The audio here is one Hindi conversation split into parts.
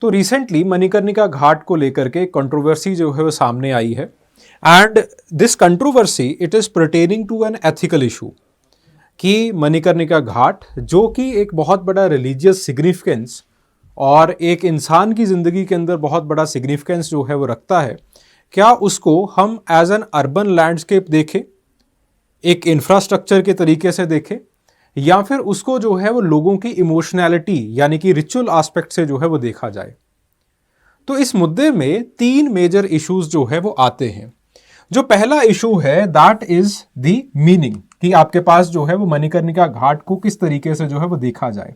तो रिसेंटली मणिकर्णिका घाट को लेकर के कंट्रोवर्सी जो है वो सामने आई है and this controversy it is pertaining to an ethical issue कि मणिकर्णिका घाट जो कि एक बहुत बड़ा रिलीजियस सिग्निफिकेंस और एक इंसान की ज़िंदगी के अंदर बहुत बड़ा सिग्निफिकेंस जो है वो रखता है, क्या उसको हम एज एन अर्बन लैंडस्केप देखें, एक इंफ्रास्ट्रक्चर के तरीके से देखें, या फिर उसको जो है वो लोगों की इमोशनैलिटी यानी कि रिचुअल एस्पेक्ट से जो है वो देखा जाए। तो इस मुद्दे में 3 मेजर इश्यूज जो है वो आते हैं। जो पहला इशू है दैट इज द मीनिंग, कि आपके पास जो है वो मणिकर्णिका घाट को किस तरीके से जो है वो देखा जाए।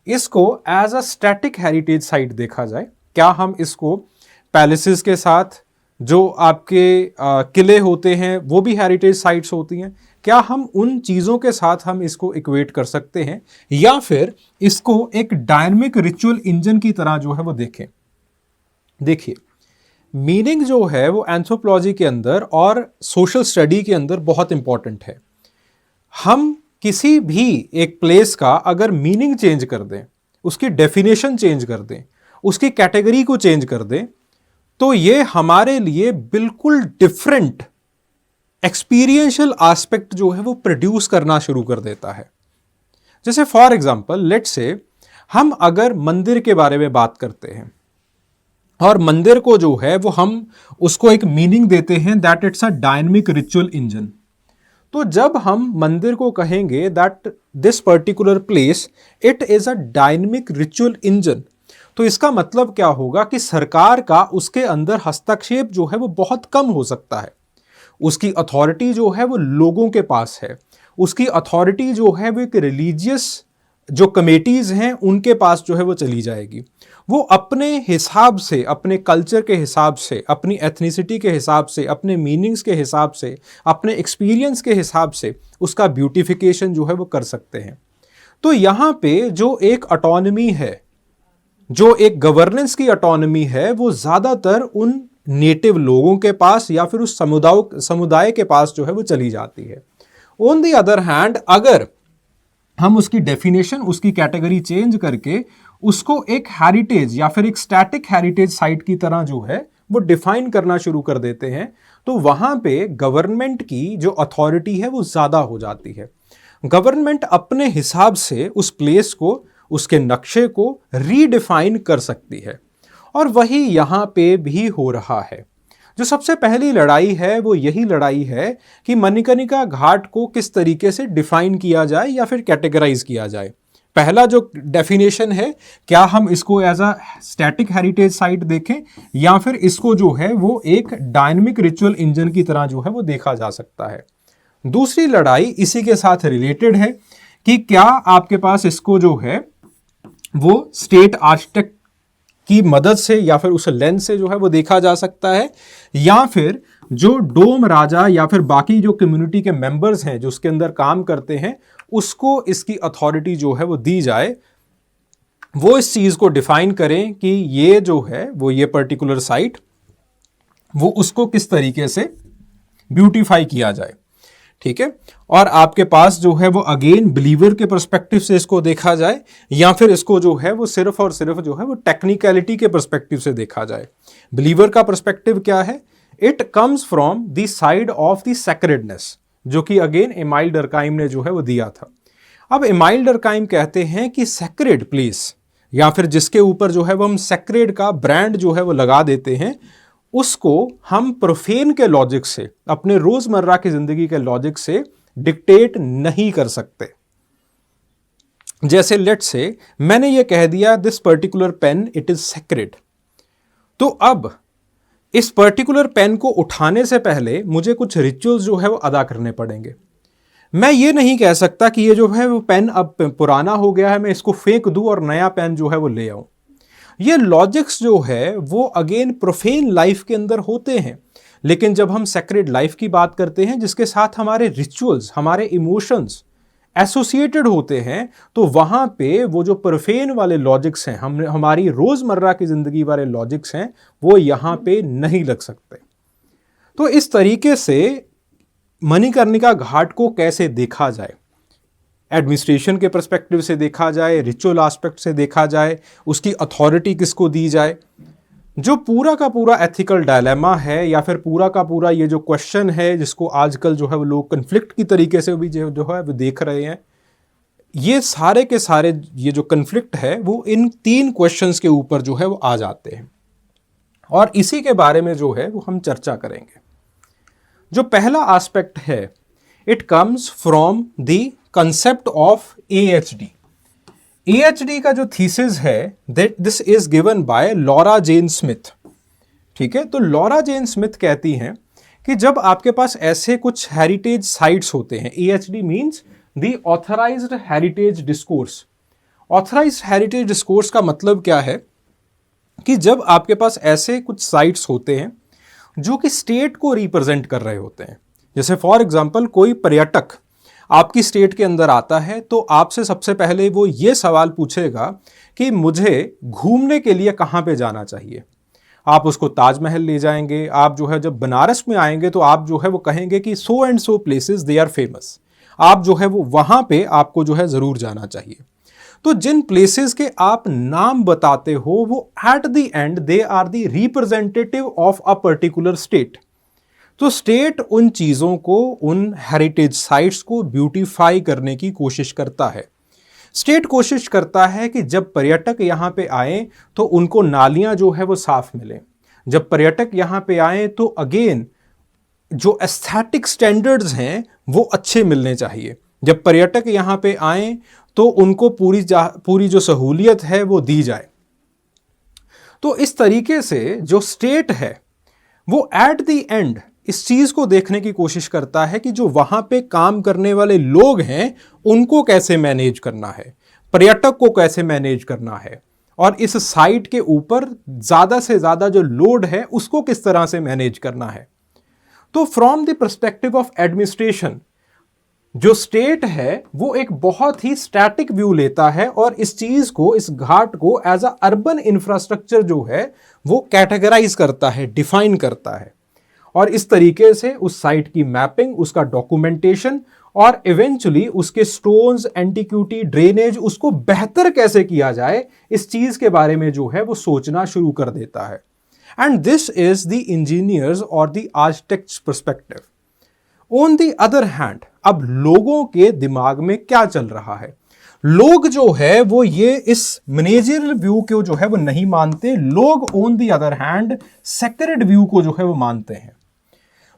इसको as a static heritage site देखा जाए, क्या हम इसको पैलेसेस के साथ जो आपके किले होते हैं वो भी हेरिटेज साइट्स होती हैं, क्या हम उन चीज़ों के साथ हम इसको इक्वेट कर सकते हैं, या फिर इसको एक डायनामिक रिचुअल इंजन की तरह जो है वो देखें। देखिए, मीनिंग जो है वो एंथ्रोपोलॉजी के अंदर और सोशल स्टडी के अंदर बहुत इंपॉर्टेंट है। हम किसी भी एक प्लेस का अगर मीनिंग चेंज कर दें, उसकी डेफिनेशन चेंज कर दें, उसकी कैटेगरी को चेंज कर दें, तो ये हमारे लिए बिल्कुल डिफरेंट एक्सपीरियंशियल एस्पेक्ट जो है वो प्रोड्यूस करना शुरू कर देता है। जैसे फॉर एग्जांपल लेट्स से हम अगर मंदिर के बारे में बात करते हैं और मंदिर को जो है वो हम उसको एक मीनिंग देते हैं that it's a dynamic ritual engine. तो जब हम मंदिर को कहेंगे that this particular place it is a dynamic ritual engine, तो इसका मतलब क्या होगा कि सरकार का उसके अंदर हस्तक्षेप जो है वो बहुत कम हो सकता है। उसकी अथॉरिटी जो है वो लोगों के पास है, उसकी अथॉरिटी जो है वो एक रिलीजियस जो कमेटीज हैं उनके पास जो है वो चली जाएगी। वो अपने हिसाब से, अपने कल्चर के हिसाब से, अपनी एथनिसिटी के हिसाब से, अपने मीनिंग्स के हिसाब से, अपने एक्सपीरियंस के हिसाब से उसका ब्यूटिफिकेशन जो है वो कर सकते हैं। तो यहाँ पे जो एक ऑटोनॉमी है, जो एक गवर्नेंस की ऑटोनॉमी है, वो ज़्यादातर उन नेटिव लोगों के पास या फिर उस समुदाय के पास जो है वो चली जाती है। ऑन द अदर हैंड अगर हम उसकी डेफिनेशन, उसकी कैटेगरी चेंज करके उसको एक हेरिटेज या फिर एक स्टैटिक हेरिटेज साइट की तरह जो है वो डिफाइन करना शुरू कर देते हैं, तो वहां पे गवर्नमेंट की जो अथॉरिटी है वो ज्यादा हो जाती है। गवर्नमेंट अपने हिसाब से उस प्लेस को, उसके नक्शे को रीडिफाइन कर सकती है, और वही यहां पे भी हो रहा है। जो सबसे पहली लड़ाई है वो यही लड़ाई है कि मणिकर्णिका घाट को किस तरीके से डिफाइन किया जाए या फिर कैटेगराइज किया जाए। पहला जो डेफिनेशन है, क्या हम इसको as a static heritage site देखें या फिर इसको जो है वो एक डायनामिक रिचुअल इंजन की तरह जो है वो देखा जा सकता है। दूसरी लड़ाई इसी के साथ रिलेटेड है कि क्या आपके पास इसको जो है वो स्टेट आर्किटेक्ट की मदद से या फिर उस लेंस से जो है वो देखा जा सकता है, या फिर जो डोम राजा या फिर बाकी जो कम्युनिटी के मेंबर्स हैं जो उसके अंदर काम करते हैं उसको इसकी अथॉरिटी जो है वो दी जाए, वो इस चीज को डिफाइन करें कि ये जो है वो ये पर्टिकुलर साइट वो उसको किस तरीके से ब्यूटीफाई किया जाए। ठीक है, और आपके पास जो है वो अगेन बिलीवर के पर्सपेक्टिव से इसको देखा जाए, या फिर इसको जो है वो सिर्फ और सिर्फ जो है वो टेक्निकलिटी के पर्सपेक्टिव से देखा जाए। बिलीवर का पर्सपेक्टिव क्या है? It comes from the side of the sacredness, जो कि अगेन एमाइल डर्काइम ने जो है वो दिया था। अब एमाइल डर्काइम कहते हैं कि सेक्रेड प्लेस या फिर जिसके ऊपर जो है वो हम सेक्रेड का ब्रांड जो है वो लगा देते हैं, उसको हम प्रोफेन के लॉजिक से, अपने रोजमर्रा की जिंदगी के लॉजिक से डिक्टेट नहीं कर सकते। जैसे लेट्स से मैंने ये कह दिया this particular pen it is sacred, तो अब इस पर्टिकुलर पेन को उठाने से पहले मुझे कुछ रिचुअल्स जो है वो अदा करने पड़ेंगे। मैं ये नहीं कह सकता कि ये जो है वो पेन अब पुराना हो गया है, मैं इसको फेंक दूं और नया पेन जो है वो ले आऊं। ये लॉजिक्स जो है वो अगेन प्रोफेन लाइफ के अंदर होते हैं, लेकिन जब हम सेक्रेड लाइफ की बात करते हैं जिसके साथ हमारे रिचुअल्स, हमारे इमोशंस एसोसिएटेड होते हैं, तो वहां पे वो जो प्रोफेन वाले लॉजिक्स हैं, हमारी रोजमर्रा की जिंदगी वाले लॉजिक्स हैं, वो यहां पे नहीं लग सकते। तो इस तरीके से मणिकर्णिका घाट को कैसे देखा जाए, एडमिनिस्ट्रेशन के पर्सपेक्टिव से देखा जाए, रिचुअल एस्पेक्ट से देखा जाए, उसकी अथॉरिटी किसको दी जाए, जो पूरा का पूरा एथिकल डायलेमा है या फिर पूरा का पूरा ये जो क्वेश्चन है जिसको आजकल जो है वो लोग कन्फ्लिक्ट की तरीके से भी जो है वो देख रहे हैं, ये सारे के सारे ये जो कन्फ्लिक्ट है वो इन 3 क्वेश्चंस के ऊपर जो है वो आ जाते हैं और इसी के बारे में जो है वो हम चर्चा करेंगे। जो पहला एस्पेक्ट है, it comes from the concept of AHD। AHD का जो थीसिस है that this is given by Laura Jane Smith. ठीक है, तो लॉरा जेन स्मिथ कहती हैं कि जब आपके पास ऐसे कुछ हेरिटेज साइट्स होते हैं, AHD means the authorised heritage discourse. Authorised heritage discourse का मतलब क्या है कि जब आपके पास ऐसे कुछ साइट्स होते हैं जो कि स्टेट को रिप्रेजेंट कर रहे होते हैं, जैसे फॉर एग्जांपल कोई पर्यटक आपकी स्टेट के अंदर आता है तो आपसे सबसे पहले वो ये सवाल पूछेगा कि मुझे घूमने के लिए कहाँ पे जाना चाहिए। आप उसको ताजमहल ले जाएंगे, आप जो है जब बनारस में आएंगे तो आप जो है वो कहेंगे कि so and so places they are famous, आप जो है वो वहाँ पे आपको जो है ज़रूर जाना चाहिए। तो जिन प्लेसेस के आप नाम बताते हो वो at the end they are the representative of a particular state. तो स्टेट उन चीज़ों को, उन हेरिटेज साइट्स को ब्यूटीफाई करने की कोशिश करता है। स्टेट कोशिश करता है कि जब पर्यटक यहाँ पे आए तो उनको नालियाँ जो है वो साफ मिलें। जब पर्यटक यहाँ पे आए तो अगेन जो एस्थेटिक स्टैंडर्ड्स हैं वो अच्छे मिलने चाहिए। जब पर्यटक यहाँ पे आए तो उनको पूरी जो सहूलियत है वो दी जाए। तो इस तरीके से जो स्टेट है वो एट द एंड इस चीज को देखने की कोशिश करता है कि जो वहां पे काम करने वाले लोग हैं उनको कैसे मैनेज करना है, पर्यटक को कैसे मैनेज करना है, और इस साइट के ऊपर ज्यादा से ज्यादा जो लोड है उसको किस तरह से मैनेज करना है। तो from the perspective of administration जो स्टेट है वो एक बहुत ही स्टैटिक व्यू लेता है और इस चीज को, इस घाट को एज अ अर्बन इंफ्रास्ट्रक्चर जो है वो कैटेगराइज करता है, डिफाइन करता है, और इस तरीके से उस साइट की मैपिंग, उसका डॉक्यूमेंटेशन और इवेंचुअली उसके स्टोन्स, एंटीक्विटी, ड्रेनेज, उसको बेहतर कैसे किया जाए इस चीज के बारे में जो है वो सोचना शुरू कर देता है। And this is the engineers और the architects perspective. On the other hand, अब लोगों के दिमाग में क्या चल रहा है, लोग जो है वो ये इस मैनेजरियल व्यू को जो है वो नहीं मानते। लोग on the other hand sacred view को जो है वो मानते हैं।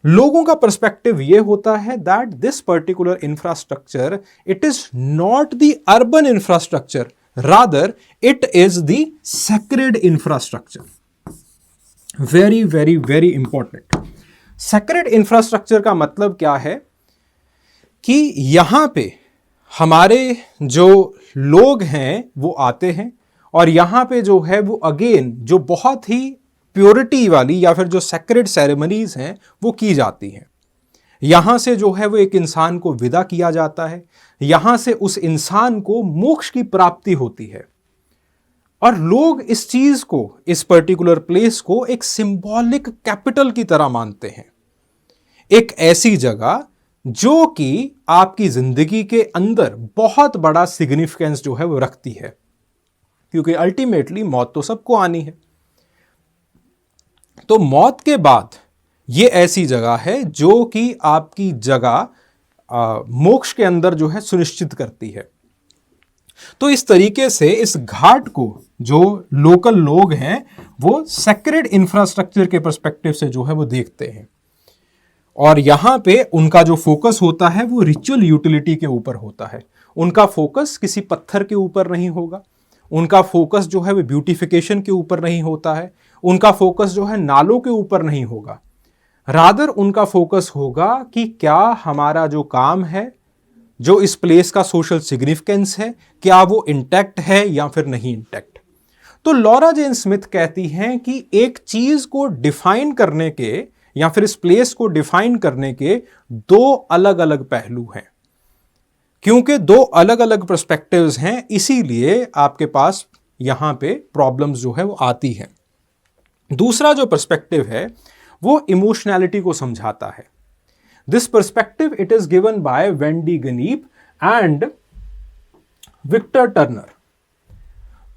लोगों का पर्सपेक्टिव ये होता है that this particular infrastructure it is not the urban infrastructure, rather it is the sacred infrastructure. Very very very important. Sacred infrastructure का मतलब क्या है कि यहां पे हमारे जो लोग हैं वो आते हैं और यहां पे जो है वो अगेन जो बहुत ही प्योरिटी वाली या फिर जो सेक्रेड सेरेमनीज हैं वो की जाती हैं। यहां से जो है वो एक इंसान को विदा किया जाता है, यहां से उस इंसान को मोक्ष की प्राप्ति होती है, और लोग इस चीज को, इस पर्टिकुलर प्लेस को एक सिंबॉलिक कैपिटल की तरह मानते हैं। एक ऐसी जगह जो कि आपकी जिंदगी के अंदर बहुत बड़ा सिग्निफिकेंस जो है वो रखती है, क्योंकि अल्टीमेटली मौत तो सबको आनी है। तो मौत के बाद ये ऐसी जगह है जो कि आपकी जगह मोक्ष के अंदर जो है सुनिश्चित करती है। तो इस तरीके से इस घाट को जो लोकल लोग हैं वो सेक्रेड इंफ्रास्ट्रक्चर के पर्सपेक्टिव से जो है वो देखते हैं, और यहां पे उनका जो फोकस होता है वो रिचुअल यूटिलिटी के ऊपर होता है। उनका फोकस किसी पत्थर के ऊपर नहीं होगा, उनका फोकस जो है वो ब्यूटिफिकेशन के ऊपर नहीं होता है, उनका फोकस जो है नालों के ऊपर नहीं होगा, रादर उनका फोकस होगा कि क्या हमारा जो काम है, जो इस प्लेस का सोशल सिग्निफिकेंस है, क्या वो इंटैक्ट है या फिर नहीं इंटैक्ट। तो लॉरा जेन स्मिथ कहती हैं कि एक चीज को डिफाइन करने के या फिर इस प्लेस को डिफाइन करने के दो अलग अलग पहलू हैं। क्योंकि दो अलग अलग पर्सपेक्टिव्स हैं, इसीलिए आपके पास यहां पे प्रॉब्लम्स जो है वो आती है। दूसरा जो पर्सपेक्टिव है वो इमोशनैलिटी को समझाता है। This perspective it is given by Van Gennep and Victor Turner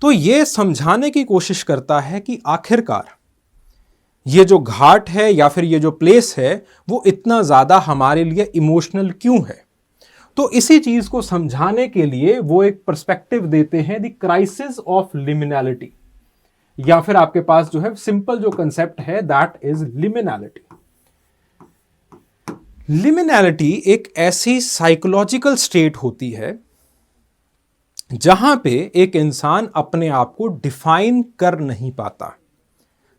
तो ये समझाने की कोशिश करता है कि आखिरकार ये जो घाट है या फिर ये जो प्लेस है वो इतना ज़्यादा हमारे लिए इमोशनल क्यों है। तो इसी चीज को समझाने के लिए वो एक पर्सपेक्टिव देते हैं, द क्राइसिस ऑफ लिमिनैलिटी, या फिर आपके पास जो है सिंपल जो कंसेप्ट है दैट इज लिमिनैलिटी। लिमिनैलिटी एक ऐसी साइकोलॉजिकल स्टेट होती है जहां पे एक इंसान अपने आप को डिफाइन कर नहीं पाता,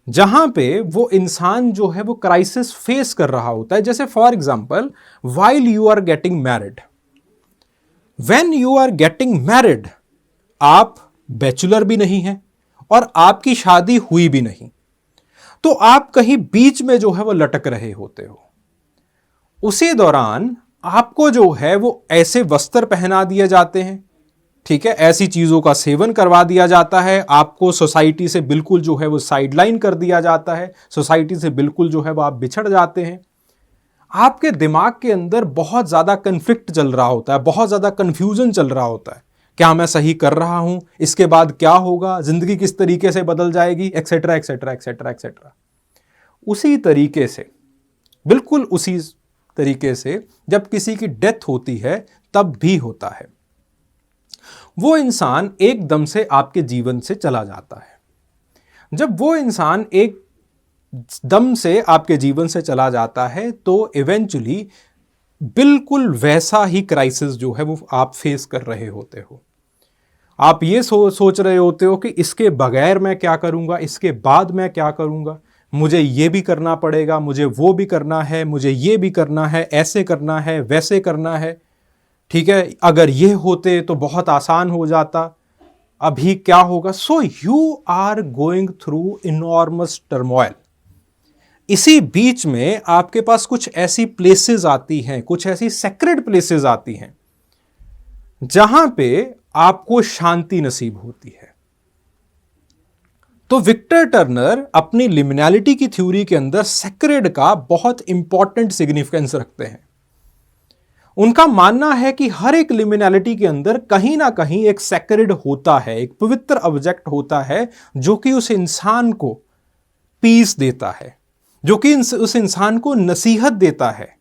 जहां पे वो इंसान जो है वो क्राइसिस फेस कर रहा होता है। जैसे for example, while you are getting married, when you are getting married, आप बैचलर भी नहीं हैं और आपकी शादी हुई भी नहीं, तो आप कहीं बीच में जो है वो लटक रहे होते हो। उसी दौरान आपको जो है वो ऐसे वस्त्र पहना दिए जाते हैं, ठीक है, ऐसी चीजों का सेवन करवा दिया जाता है, आपको सोसाइटी से बिल्कुल जो है वो साइडलाइन कर दिया जाता है, सोसाइटी से बिल्कुल जो है वो आप बिछड़ जाते हैं। आपके दिमाग के अंदर बहुत ज्यादा कन्फ्लिक्ट चल रहा होता है, बहुत ज्यादा कंफ्यूजन चल रहा होता है, क्या मैं सही कर रहा हूं, इसके बाद क्या होगा, जिंदगी किस तरीके से बदल जाएगी, एक्सेट्रा एक्सेट्रा एक्सेट्रा एक्सेट्रा। उसी तरीके से, बिल्कुल उसी तरीके से जब किसी की डेथ होती है तब भी होता है। वो इंसान एकदम से आपके जीवन से चला जाता है। जब वो इंसान एक दम से आपके जीवन से चला जाता है तो इवेंचुअली बिल्कुल वैसा ही क्राइसिस जो है वो आप फेस कर रहे होते हो। आप ये सोच रहे होते हो कि इसके बगैर मैं क्या करूंगा, इसके बाद मैं क्या करूंगा, मुझे ये भी करना पड़ेगा, मुझे वो भी करना है, मुझे ये भी करना है, ऐसे करना है, वैसे करना है, ठीक है, अगर ये होते तो बहुत आसान हो जाता, अभी क्या होगा। So you are going through enormous turmoil. इसी बीच में आपके पास कुछ ऐसी प्लेसेस आती हैं, कुछ ऐसी सेक्रेड प्लेसेस आती हैं जहां पे आपको शांति नसीब होती है। तो विक्टर टर्नर अपनी लिमिनैलिटी की थ्योरी के अंदर सेक्रेड का बहुत इंपॉर्टेंट सिग्निफिकेंस रखते हैं। उनका मानना है कि हर एक लिमिनैलिटी के अंदर कहीं ना कहीं एक सेक्रेड होता है, एक पवित्र ऑब्जेक्ट होता है जो कि उस इंसान को पीस देता है, जो कि उस इंसान को नसीहत देता है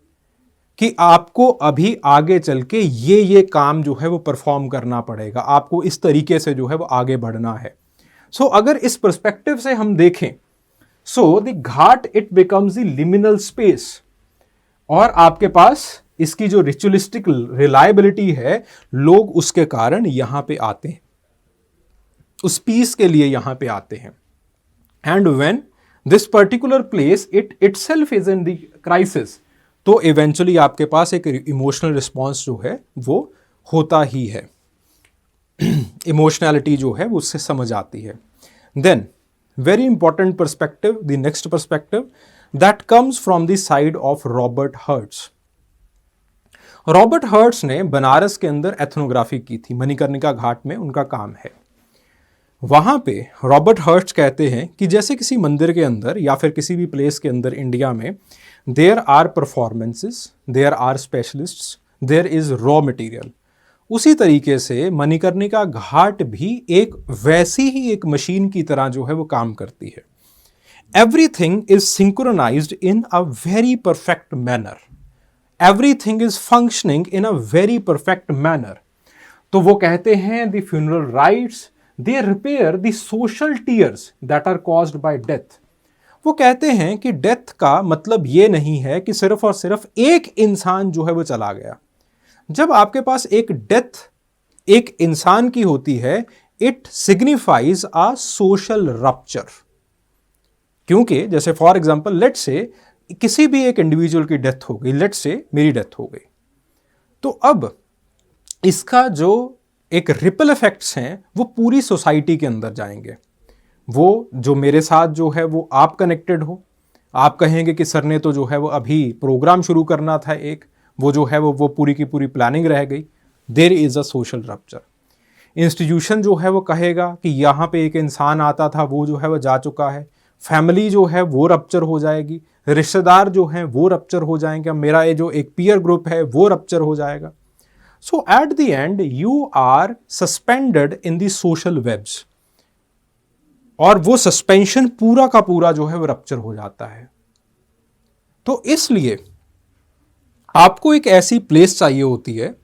कि आपको अभी आगे चल के ये काम जो है वो परफॉर्म करना पड़ेगा, आपको इस तरीके से जो है वो आगे बढ़ना है। सो अगर इस पर्सपेक्टिव से हम देखें, so the Ghat it becomes the liminal space, और आपके पास इसकी जो रिचुअलिस्टिक रिलायबिलिटी है, लोग उसके कारण यहां पे आते हैं, उस पीस के लिए यहां पे आते हैं। And when this particular place it itself is in the crisis, तो इवेंचुअली आपके पास एक इमोशनल रिस्पॉन्स जो है वो होता ही है, इमोशनैलिटी जो है वो उससे समझ आती है। Then very important perspective, the next perspective that comes from the side of Robert Hertz. Robert Hertz ने बनारस के अंदर एथनोग्राफी की थी, मणिकर्णिका घाट में उनका काम है। वहां पे रॉबर्ट हर्ट्स कहते हैं कि जैसे किसी मंदिर के अंदर या फिर किसी भी प्लेस के अंदर इंडिया में there are performances, there are specialists, there is raw material, उसी तरीके से मणिकर्णिका घाट भी एक वैसी ही एक मशीन की तरह जो है वो काम करती है। Everything is synchronised in a very perfect manner, everything is functioning in a very perfect manner। तो वो कहते हैं the funeral rites they repair the social tears that are caused by death। वो कहते हैं कि डेथ का मतलब ये नहीं है कि सिर्फ और सिर्फ एक इंसान जो है वो चला गया। जब आपके पास एक डेथ एक इंसान की होती है, it signifies a social rupture. क्योंकि जैसे फॉर एग्जाम्पल लेट से किसी भी एक इंडिविजुअल की डेथ हो गई, लेट से मेरी डेथ हो गई, तो अब इसका जो एक रिपल इफेक्ट्स हैं वो पूरी सोसाइटी के अंदर जाएंगे। वो जो मेरे साथ जो है वो आप कनेक्टेड हो, आप कहेंगे कि सर ने तो जो है वो अभी प्रोग्राम शुरू करना था एक, वो जो है वो पूरी की पूरी प्लानिंग रह गई। There is a social rupture. Institution जो है वो कहेगा कि यहाँ पे एक इंसान आता था, वो जो है वो जा चुका है। फैमिली जो है वो रप्चर हो जाएगी, रिश्तेदार जो हैं वो रप्चर हो जाएंगे, मेरा ये जो एक पीयर ग्रुप है वो रप्चर हो जाएगा। So at the end you are suspended in the social webs, और वो सस्पेंशन पूरा का पूरा जो है वो रप्चर हो जाता है। तो इसलिए आपको एक ऐसी प्लेस चाहिए होती है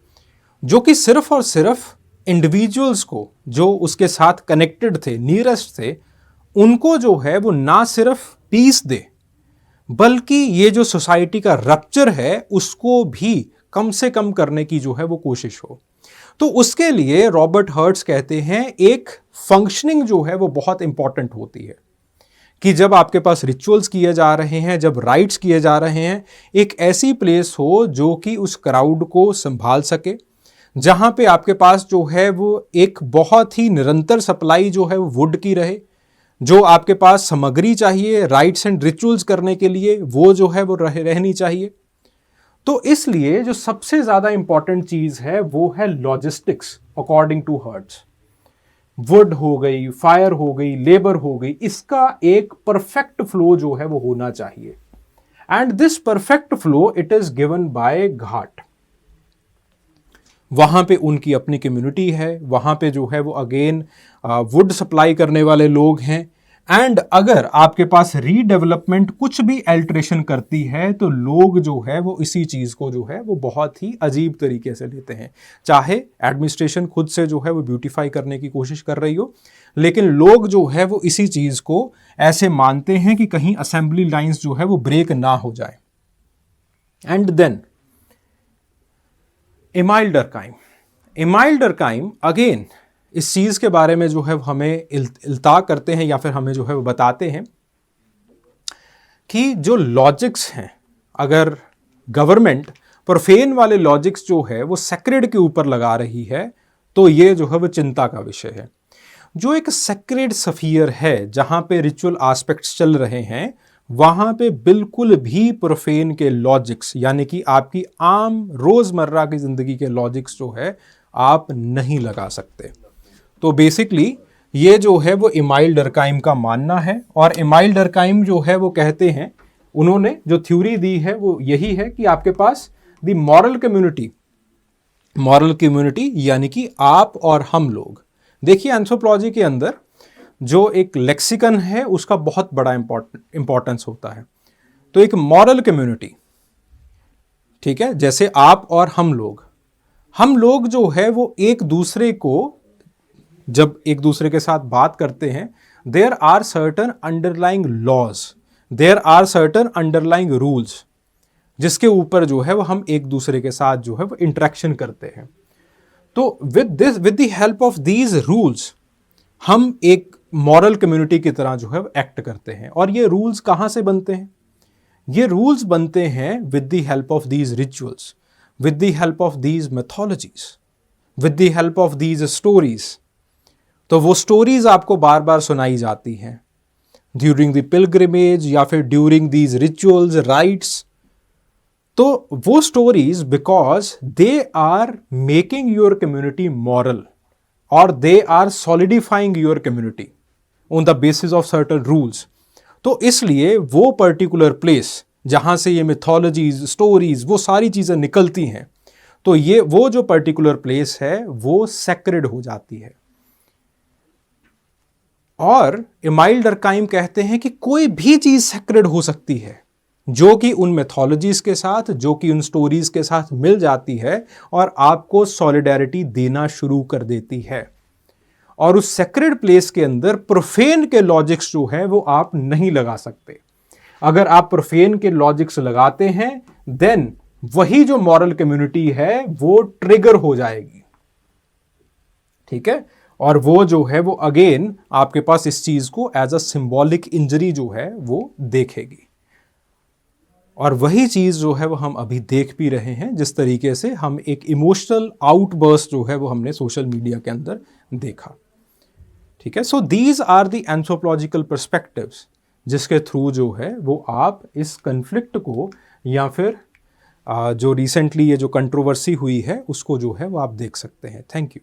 जो कि सिर्फ और सिर्फ इंडिविजुअल्स को जो उसके साथ कनेक्टेड थे, नियरेस्ट थे, उनको जो है वो ना सिर्फ पीस दे, बल्कि ये जो सोसाइटी का रप्चर है उसको भी कम से कम करने की जो है वो कोशिश हो। तो उसके लिए रॉबर्ट हर्ट्ज कहते हैं एक फंक्शनिंग जो है वो बहुत इंपॉर्टेंट होती है, कि जब आपके पास रिचुअल्स किए जा रहे हैं, जब राइट्स किए जा रहे हैं, एक ऐसी प्लेस हो जो कि उस क्राउड को संभाल सके, जहां पे आपके पास जो है वो एक बहुत ही निरंतर सप्लाई जो है वो वुड की रहे, जो आपके पास सामग्री चाहिए राइट्स एंड रिचुअल्स करने के लिए वो जो है वो रहनी चाहिए। तो इसलिए जो सबसे ज्यादा इंपॉर्टेंट चीज है वो है logistics according to hertz. Would हो गई, फायर हो गई, लेबर हो गई, इसका एक परफेक्ट फ्लो जो है वो होना चाहिए। And this perfect flow it is given by घाट। वहां पे उनकी अपनी कम्युनिटी है, वहां पे जो है वो अगेन वुड सप्लाई करने वाले लोग हैं। एंड अगर आपके पास रीडेवलपमेंट कुछ भी अल्टरेशन करती है तो लोग जो है वो इसी चीज को जो है वो बहुत ही अजीब तरीके से लेते हैं। चाहे एडमिनिस्ट्रेशन खुद से जो है वो ब्यूटीफाई करने की कोशिश कर रही हो, लेकिन लोग जो है वो इसी चीज को ऐसे मानते हैं कि कहीं असेंबली लाइंस जो है वो ब्रेक ना हो जाए। And then Emile Durkheim. Emile Durkheim again इस चीज के बारे में जो है हमें इल्ता करते हैं या फिर हमें जो है वो बताते हैं कि जो लॉजिक्स हैं, अगर गवर्नमेंट प्रोफेन वाले लॉजिक्स जो है वो सेक्रेड के ऊपर लगा रही है तो ये जो है वो चिंता का विषय है। जो एक सेक्रेड स्फीयर है जहां पे रिचुअल एस्पेक्ट्स चल रहे हैं, वहां पे बिल्कुल भी प्रोफेन के लॉजिक्स यानी कि आपकी आम रोजमर्रा की जिंदगी के लॉजिक्स जो है आप नहीं लगा सकते। तो बेसिकली ये जो है वो एमाइल डर्कहाइम का मानना है, और एमाइल डर्कहाइम जो है वो कहते हैं, उन्होंने जो थ्योरी दी है वो यही है कि आपके पास द मॉरल कम्युनिटी यानी कि आप और हम लोग। देखिए एंथ्रोपोलॉजी के अंदर जो एक लेक्सिकन है उसका बहुत बड़ा इंपॉर्टेंस होता है। तो एक मॉरल कम्युनिटी, ठीक है, जैसे आप और हम लोग जो है वो एक दूसरे को जब एक दूसरे के साथ बात करते हैं, there are certain underlying laws, there are certain underlying rules, जिसके ऊपर जो है वो हम एक दूसरे के साथ जो है वो इंटरेक्शन करते हैं। तो with the help of these rules हम एक मॉरल कम्युनिटी की तरह जो है एक्ट करते हैं। और ये रूल्स कहां से बनते हैं? ये रूल्स बनते हैं with the help of these rituals, with the help of these mythologies, with the help of these stories. तो वो स्टोरीज आपको बार बार सुनाई जाती हैं ड्यूरिंग द पिलग्रिमेज या फिर ड्यूरिंग दीज रिचुअल्स, राइट्स। तो वो stories because they are making your community moral और they are solidifying your community on the basis of certain rules. तो इसलिए वो पर्टिकुलर प्लेस जहां से ये मिथोलॉजीज, स्टोरीज, वो सारी चीजें निकलती हैं, तो ये वो जो पर्टिकुलर प्लेस है वो सेक्रेड हो जाती है। और एमाइल डर्कहाइम कहते हैं कि कोई भी चीज सेक्रेड हो सकती है जो कि उन मेथोलॉजीज के साथ, जो कि उन स्टोरीज के साथ मिल जाती है और आपको सॉलिडेरिटी देना शुरू कर देती है। और उस सेक्रेड प्लेस के अंदर प्रोफेन के लॉजिक्स जो है वो आप नहीं लगा सकते। अगर आप प्रोफेन के लॉजिक्स लगाते हैं देन वही जो मॉरल कम्युनिटी है वो ट्रिगर हो जाएगी, ठीक है। और वो जो है वो अगेन आपके पास इस चीज को एज अ सिंबॉलिक इंजरी जो है वो देखेगी। और वही चीज जो है वो हम अभी देख भी रहे हैं, जिस तरीके से हम एक इमोशनल आउटबर्स्ट जो है वो हमने सोशल मीडिया के अंदर देखा, ठीक है। So these are the anthropological perspectives जिसके थ्रू जो है वो आप इस कन्फ्लिक्ट को या फिर जो रिसेंटली ये जो कंट्रोवर्सी हुई है उसको जो है वो आप देख सकते हैं। Thank you.